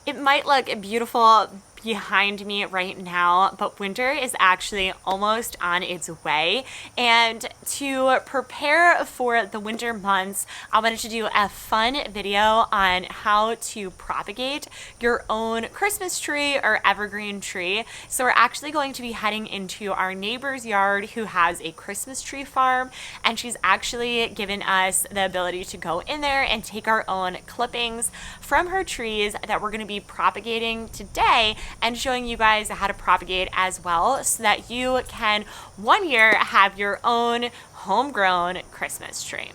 It might look beautiful behind me right now, but winter is actually almost on its way. And to prepare for the winter months, I wanted to do a fun video on how to propagate your own Christmas tree or evergreen tree. So we're actually going to be heading into our neighbor's yard who has a Christmas tree farm, and she's actually given us the ability to go in there and take our own clippings from her trees that we're going to be propagating today and showing you guys how to propagate as well, so that you can one year have your own homegrown Christmas tree.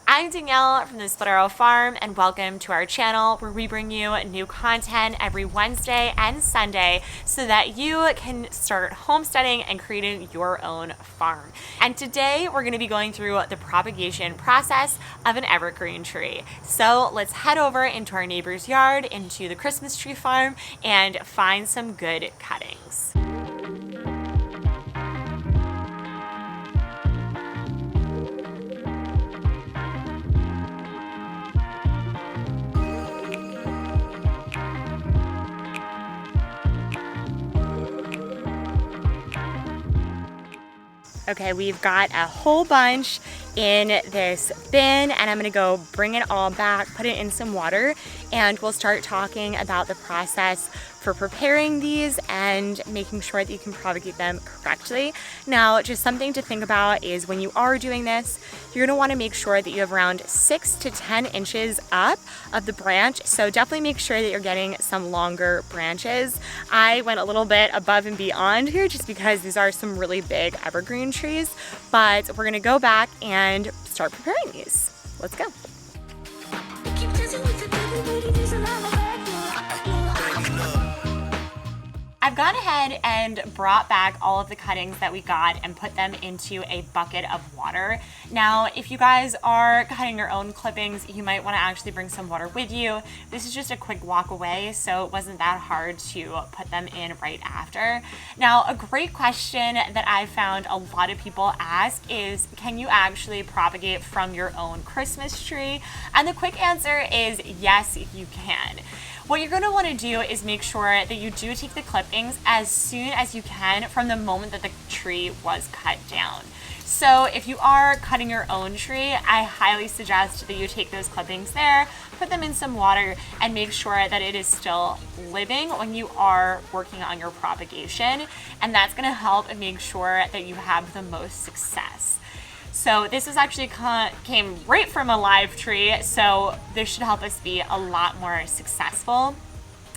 I'm Danielle from the Split Arrow Farm, and welcome to our channel where we bring you new content every Wednesday and Sunday so that you can start homesteading and creating your own farm. And today we're going to be going through the propagation process of an evergreen tree. So let's head over into our neighbor's yard, into the Christmas tree farm, and find some good cuttings. Okay, we've got a whole bunch in this bin, and I'm gonna go bring it all back, put it in some water, and we'll start talking about the process for preparing these and making sure that you can propagate them correctly. Now, just something to think about is when you are doing this, you're gonna wanna make sure that you have around 6 to 10 inches up of the branch. So definitely make sure that you're getting some longer branches. I went a little bit above and beyond here just because these are some really big evergreen trees, but we're gonna go back and start preparing these. Let's go. I've gone ahead and brought back all of the cuttings that we got and put them into a bucket of water. Now, if you guys are cutting your own clippings, you might want to actually bring some water with you. This is just a quick walk away, so it wasn't that hard to put them in right after. Now, a great question that I found a lot of people ask is, can you actually propagate from your own Christmas tree? And the quick answer is yes, you can. What you're going to want to do is make sure that you do take the clippings as soon as you can from the moment that the tree was cut down. So if you are cutting your own tree, I highly suggest that you take those clippings there, put them in some water, and make sure that it is still living when you are working on your propagation. And that's going to help make sure that you have the most success. So this is actually came right from a live tree, so this should help us be a lot more successful.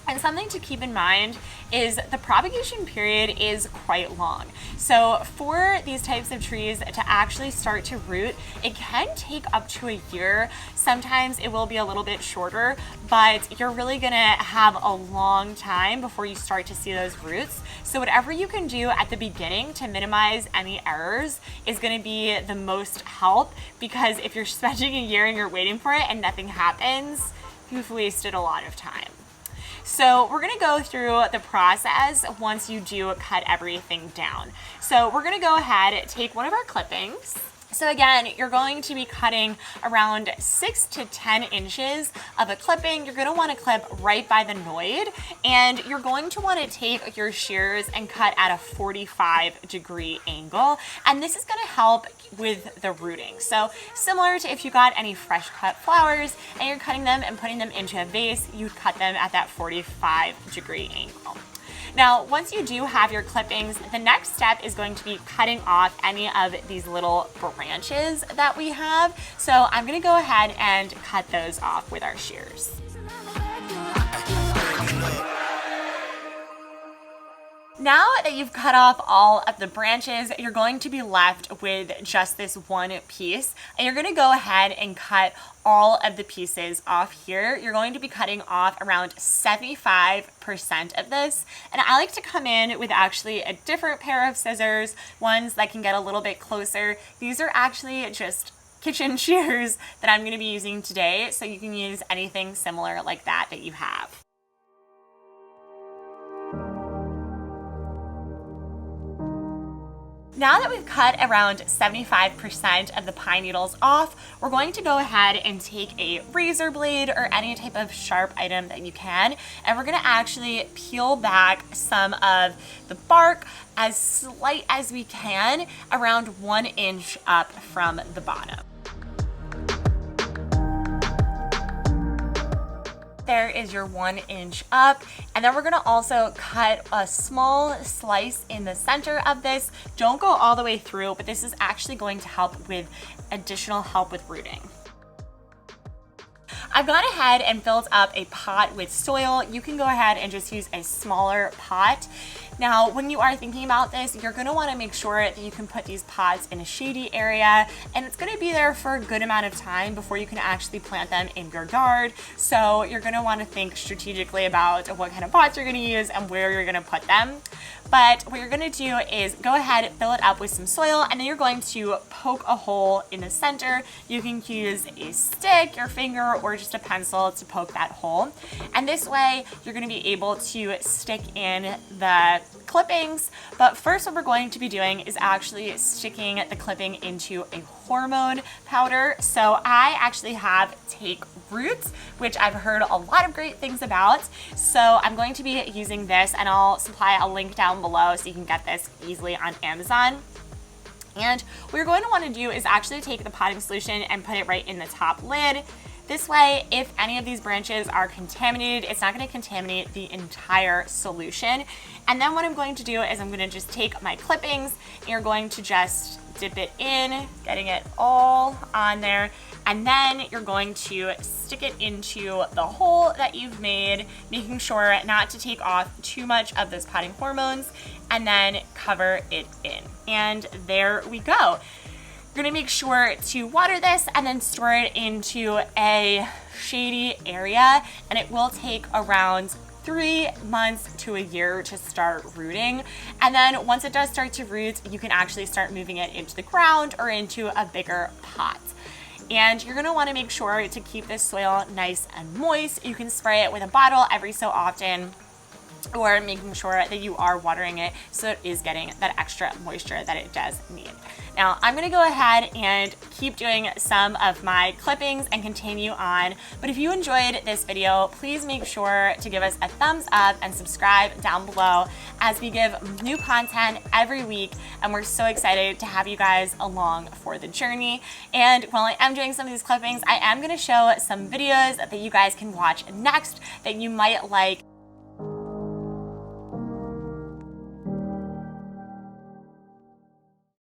And something to keep in mind is the propagation period is quite long. So for these types of trees to actually start to root, it can take up to a year. Sometimes it will be a little bit shorter, but you're really gonna have a long time before you start to see those roots. So whatever you can do at the beginning to minimize any errors is gonna be the most help, because if you're spending a year and you're waiting for it and nothing happens, you've wasted a lot of time. So we're gonna go through the process once you do cut everything down. So we're gonna go ahead, take one of our clippings. So again, you're going to be cutting around 6 to 10 inches of a clipping. You're gonna wanna clip right by the noid, and you're going to wanna take your shears and cut at a 45-degree angle. And this is gonna help with the rooting. So similar to if you got any fresh cut flowers and you're cutting them and putting them into a vase, you'd cut them at that 45-degree angle. Now, once you do have your clippings, the next step is going to be cutting off any of these little branches that we have. So I'm gonna go ahead and cut those off with our shears. Now that you've cut off all of the branches, you're going to be left with just this one piece, and you're gonna go ahead and cut all of the pieces off here. You're going to be cutting off around 75% of this, and I like to come in with actually a different pair of scissors, ones that can get a little bit closer. These are actually just kitchen shears that I'm gonna be using today, so you can use anything similar like that that you have. Now that we've cut around 75% of the pine needles off, we're going to go ahead and take a razor blade or any type of sharp item that you can, and we're gonna actually peel back some of the bark as slight as we can, around 1 inch up from the bottom. There is your 1 inch up, and then we're gonna also cut a small slice in the center of this. Don't go all the way through, but this is actually going to help with additional help with rooting. I've gone ahead and filled up a pot with soil. You can go ahead and just use a smaller pot. Now, when you are thinking about this, you're gonna wanna make sure that you can put these pots in a shady area, and it's gonna be there for a good amount of time before you can actually plant them in your yard. So you're gonna wanna think strategically about what kind of pots you're gonna use and where you're gonna put them. But what you're gonna do is go ahead, fill it up with some soil, and then you're going to poke a hole in the center. You can use a stick, your finger, or just a pencil to poke that hole. And this way, you're gonna be able to stick in the clippings. But first, what we're going to be doing is actually sticking the clipping into a hormone powder. So I actually have take roots, which I've heard a lot of great things about. So I'm going to be using this, and I'll supply a link down below so you can get this easily on Amazon. And what you're going to want to do is actually take the potting solution and put it right in the top lid. This way, if any of these branches are contaminated, it's not going to contaminate the entire solution. And then what I'm going to do is I'm going to just take my clippings, and you're going to just dip it in, getting it all on there. And then you're going to stick it into the hole that you've made, making sure not to take off too much of those potting hormones, and then cover it in. And there we go. You're gonna make sure to water this and then store it into a shady area, and it will take around 3 months to a year to start rooting. And then once it does start to root, you can actually start moving it into the ground or into a bigger pot. And you're gonna wanna make sure to keep this soil nice and moist. You can spray it with a bottle every so often, or making sure that you are watering it so it is getting that extra moisture that it does need. Now, I'm gonna go ahead and keep doing some of my clippings and continue on. But if you enjoyed this video, please make sure to give us a thumbs up and subscribe down below, as we give new content every week, and we're so excited to have you guys along for the journey. And while I am doing some of these clippings, I am gonna show some videos that you guys can watch next that you might like.